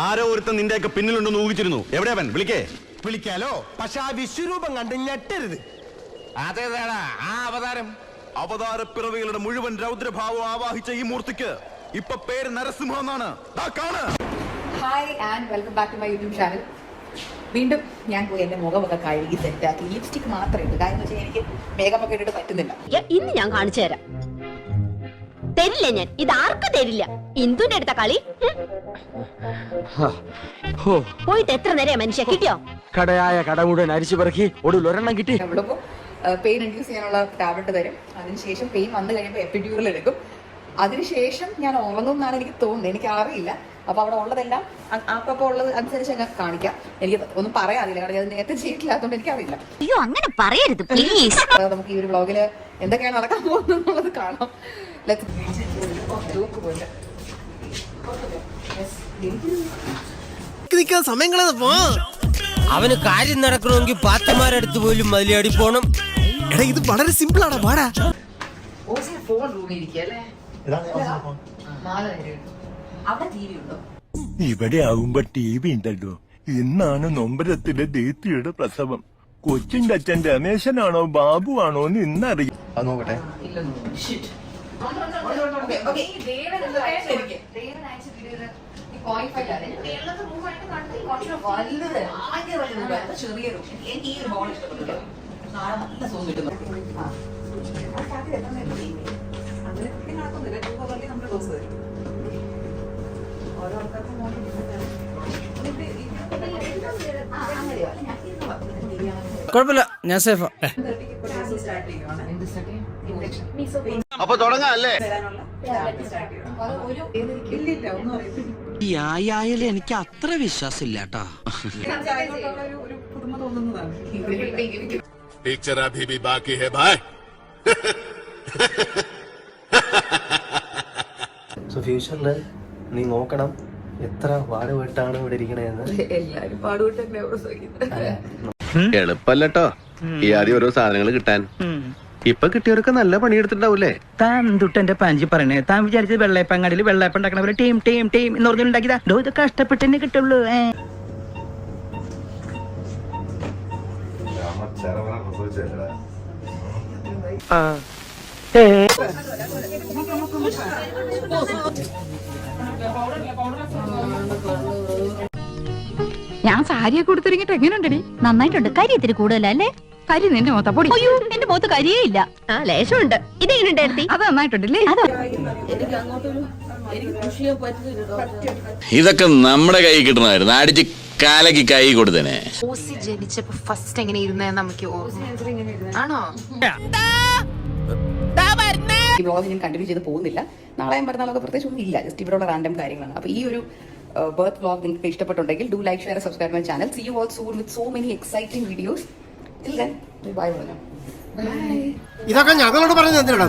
ആരോ ഒരുത്തൻ നിന്റെയൊക്കെ പിന്നിലുണ്ടെന്ന് ഊഹിച്ചിരുന്നു. എവിടെയാവൻ? വിളിക്കാലോ, പക്ഷെ ആ വിശ്വരൂപം കണ്ട് ഞെട്ടരുത്. അതേതാടാ ആ അവതാരം? അവതാരപ്പിറവികളുടെ മുഴുവൻ രൗദ്രഭാവം ആവാഹിച്ച ഈ മൂർത്തിക്ക് ഇപ്പൊ പേര് നരസിംഹം എന്നാണ്. Hi and welcome back to my YouTube channel. വീണ്ടും ഞാൻ പോയി എന്റെ മുഖമൊക്കെ കഴുകി സെറ്റാക്കി. ലിപ്സ്റ്റിക് മാത്രമേ ഉള്ളൂ, കാര്യം വെച്ചാൽ എനിക്ക് മേക്കപ്പ് ഒക്കെ ഇട്ടിട്ട് പറ്റുന്നില്ല. ഇന്ന് ഞാൻ കാണിച്ചു തരാം. തരില്ല ഞാൻ, ഇത് ആർക്കും തരില്ല. ഇന്ദുന്റെ അടുത്ത കളി പോയിട്ട് എത്ര നേരം മനുഷ്യ കിട്ടിയോ? കടയായ കട മുഴുവൻ അരിച്ചു പിറക്കി ഒടുവിൽ ഒരെണ്ണം കിട്ടി. നമ്മളിപ്പോ പെയിൻ ഇൻഡ്യൂസ് ചെയ്യാനുള്ള ടാബ്ലറ്റ് തരും. അതിനുശേഷം പെയിൻ വന്നു കഴിയുമ്പോൾ എപ്പിഡ്യൂറൽ എടുക്കും. അതിനുശേഷം ഞാൻ ഉറങ്ങും എന്നാണ് എനിക്ക് തോന്നുന്നത്, എനിക്ക് അറിയില്ല. അപ്പൊ അവിടെ ഉള്ളതെല്ലാം അപ്പൊ ഉള്ളത് അനുസരിച്ച് ഞാൻ കാണിക്കാം. എനിക്ക് ഒന്നും പറയാറില്ല, കാരണം ഞാൻ നേരത്തെ ചെയ്തിട്ടില്ലാത്തതുകൊണ്ട് എനിക്കറിയില്ല. അയ്യോ അങ്ങനെ പറയരുത് പ്ലീസ്. നമുക്ക് ഈ ഒരു വ്ളോഗില് എന്തൊക്കെയാണ് നടക്കാൻ പോകുന്നത് കാണാം. സമയം കളയാതെ അവന് കാര്യം നടക്കണമെങ്കിൽ പാത്തമാരടുത്ത് പോലും മലയാടി പോണം. എടാ ഇത് വളരെ സിമ്പിൾ ആണ്. പാടാ ഫോൺ റൂമിൽ ഇരിക്കല്ലേ, അവിടെ ടി വി ഉണ്ടോ? ഇവിടെ ആവുമ്പോ ടി വി ഉണ്ടല്ലോ. ഇന്നാണ് നൊമ്പരത്തിലെ ദീപ്തിയുടെ പ്രസവം. കൊച്ചിന്റെ അച്ഛൻ രമേശനാണോ ബാബു ആണോ എന്ന് ഇന്നറിയാം. അത് നോക്കട്ടെ. കുഴപ്പമില്ല, ഞാൻ സേഫാ. അപ്പൊ തുടങ്ങാല്ലേ? ഈ ആയാലും എനിക്ക് അത്ര വിശ്വാസമില്ല കേട്ടോ. पिक्चर अभी भी बाकी है भाई. ഫ്യൂച്ചറില് നീ നോക്കണം എത്ര പാടുപെട്ടാണ് ഇവിടെ ഇരിക്കണേന്ന്. എല്ലാരും പാടുപെട്ട് തന്നെ അവിടെ സഹിക്കുന്നത്. എളുപ്പല്ലോ ഈ ആദ്യം ഓരോ സാധനങ്ങൾ കിട്ടാൻ. ഇപ്പൊ കിട്ടിയവരൊക്കെ നല്ല പണിയെടുത്തിട്ടുണ്ടാവൂലേ? താൻ തൊട്ടെന്റെ പാഞ്ചി പറയണേ. താൻ വിചാരിച്ചത് വെള്ളയപ്പങ്ങാടിയിൽ വെള്ളയപ്പം ഉണ്ടാക്കണ പോലെ ടീം ടീം ടീം എന്ന് പറഞ്ഞുണ്ടാക്കിയതാ. ഇത് കഷ്ടപ്പെട്ടെന്നെ കിട്ടുള്ളൂ. ഞാൻ സാരിയൊക്കെ കൊടുത്തിരിക്കട്ടെ, എങ്ങനെയുണ്ടടി? നന്നായിട്ടുണ്ട്. കരി ഇത്തിരി കൂടുതലല്ലേ? കരി നിന്റെ മുഖത്ത പൊടി. അയ്യോ എന്റെ മുഖത്ത് കരിയേ ഇല്ല. ആ ലേശമുണ്ട്. ഇതെങ്ങനെയുണ്ടായിരുന്നു? അത് നന്നായിട്ടുണ്ടല്ലേ? ഇതൊക്കെ നമ്മുടെ കൈ കിട്ടണമായിരുന്നു. അടിച്ച് കാലക്ക് കൈ കൊടുത്തേനെ. ജനിച്ചപ്പോ ഫസ്റ്റ് എങ്ങനെ ഇരുന്നേ നമുക്ക് ആണോ? ഈ വ്ളോഗ് ഞാൻ കണ്ടിന്യൂ ചെയ്ത് പോകുന്നില്ല. നാളെയും മറ്റന്നാളൊക്കെ പ്രത്യേകിച്ച് ഒന്നും ഇല്ല, ജസ്റ്റ് ഇവിടെയുള്ള റാൻഡം കാര്യങ്ങളാണ്. അപ്പൊ ഈ ഒരു ബർത്ത് വ്ളോഗ് നിങ്ങൾക്ക് ഇഷ്ടപ്പെട്ടുണ്ടെങ്കിൽ do like, share, subscribe my channel. See you all soon with so many exciting videos. Bye. ഇതൊക്കെ ഞങ്ങളോട് പറഞ്ഞത് എന്തിനാണ്?